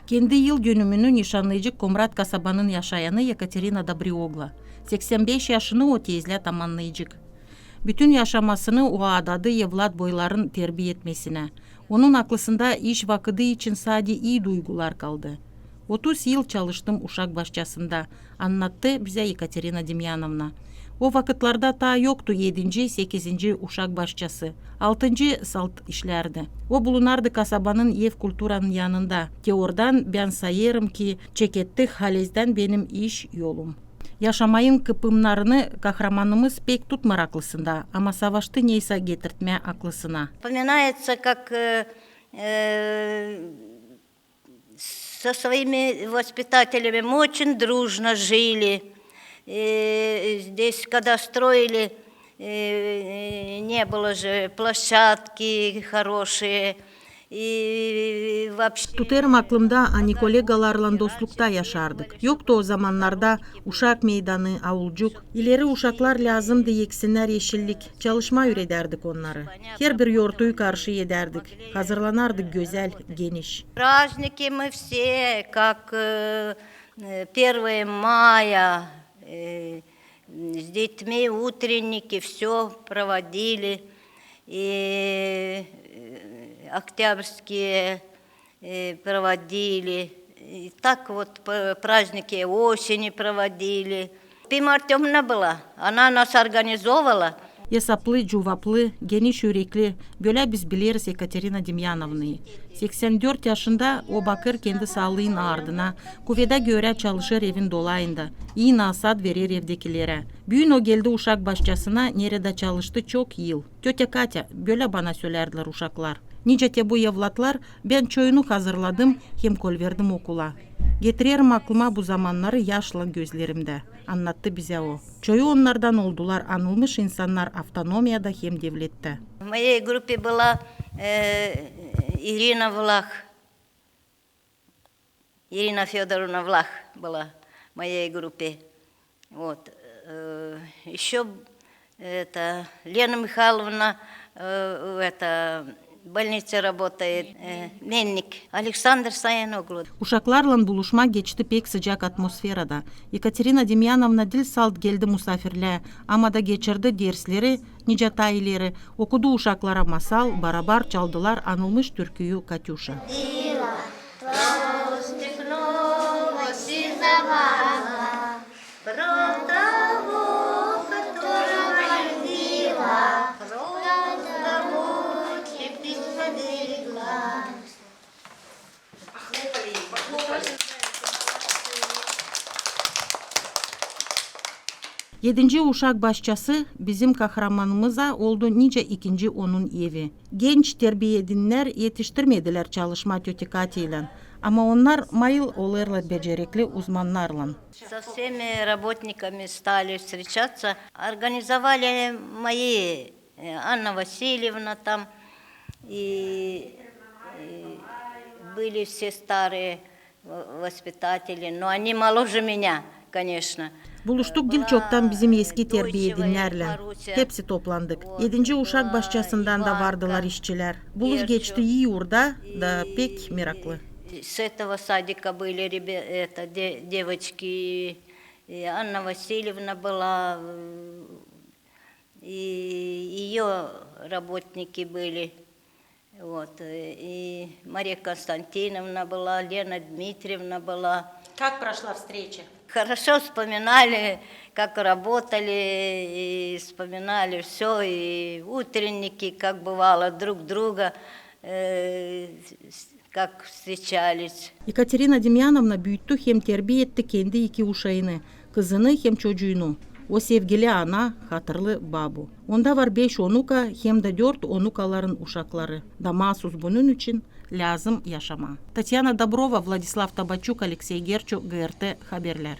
Kendi yıl dönümünü nişanlayıcı Komrat kasabanın yaşayanı Yekaterina Dobriogla. 85 yaşını o tezle tamamlayıcık. Bütün yaşamasını o adadı evlat boyların terbiye etmesine. Onun aklısında iş vakıdı için sadece iyi duygular kaldı. 30 yıl çalıştım uşak başçasında, anlattı bize Yekaterina Demyanovna. O vakitlarda ta yoktu 7. 8. uşak başçası. 6. salt işlerdi. O bulunardı kasabanın ev kulturanın yanında. Ki oradan ben sayarım ki çekettik halezden benim iş yolum. Yaşamayın kıpımlarını kahramanımız pek tutmar aklısında ama savaştı neyse getirtme aklısına. Вспоминается, как со своими воспитателями мы очень дружно жили. Здесь, когда строили, не было же площадки хорошие. Tutarım aklımda hani kolegalarla dostlukta yaşardık. Yoktu o zamanlarda uşak meydanı, avulcuk. İleri uşaklar lazımdı yeksinler yeşillik. Çalışma ürederdik onları. Her bir yortuyu karşı ederdik. Hazırlanardık güzel, geniş. Праздники мы все, как 1 мая, с детьми утренники, все проводили. И октябрьские проводили. И так вот праздники осени проводили. Пима Артемовна была, она нас организовала. Hesaplı, cuvaplı, geniş yürekli, böyle biz biliriz Yekaterina Demyanovna'yı. 84 yaşında o bakır kendi sağlığın ardına, kuvvete göre çalışır evin dolayında, iyi nasihat verir evdekilere. Büyün o geldi uşak başçasına, nerede çalıştı çok yıl. Tete Katya, böyle bana söylerdiler uşaklar. Nice bu evlatlar, ben çoyunu hazırladım, hem kol verdim okula. Getiririm aklıma bu zamanları yaşlı gözlerimde, anlattı bize o. Çoyu onlardan oldular, anılmış insanlar автономияда hem devlette. В моей группе была Ирина Влах. Ирина Федоровна Влах была в моей группе. Вот. Еще это Лена Михайловна в больнице работает, Менник, Александр Саяноглу. Uşaklarla buluşma geçti pek sıcak atmosferada. Yekaterina Demyanovna dil salt geldi misafirle, ama da geçirdi dersleri, nice tayileri, okudu uşaklara masal, barabar çaldılar anılmış türküyü Katyusha. Yedinci uşak başçası bizim kahramanımıza oldu nice ikinci onun evi. Genç terbiye edinler yetiştirmediler çalışma Tete Katya ile. Ama onlar mayıl olurlar becerikli uzmanlarla. Со всеми работниками стали встречаться. Организовали мои Анна Васильевна там. И были все старые воспитатели. Но они моложе меня, конечно. Buluştuk dil çoktan bizim eski terbiye edinlerle. Hepsi toplandık. 7. uşak başçasından da vardılar işçiler. Buluş geçti iyi orada da pek meraklı. С этого садика были девочки, и Анна Васильевна была, и ее работники были. Вот, и Мария Константиновна была, Лена Дмитриевна была. Как прошла встреча? Хорошо вспоминали, как работали, и вспоминали все, и утренники, как бывало, друг друга, как встречались. Yekaterina Demyanovna büyüttü hem terbiye etti kendi iki uşağını, kızını hem çocuğunu. O sevgili ana, hatırlı babu. Onda var 5 onuka hem de 4 onukaların uşakları. Da mahsus bunun için lazım yaşama. Tatyana Dobrova, Vladislav Tabachuk, Alexey Gerchu, GRT Haberler.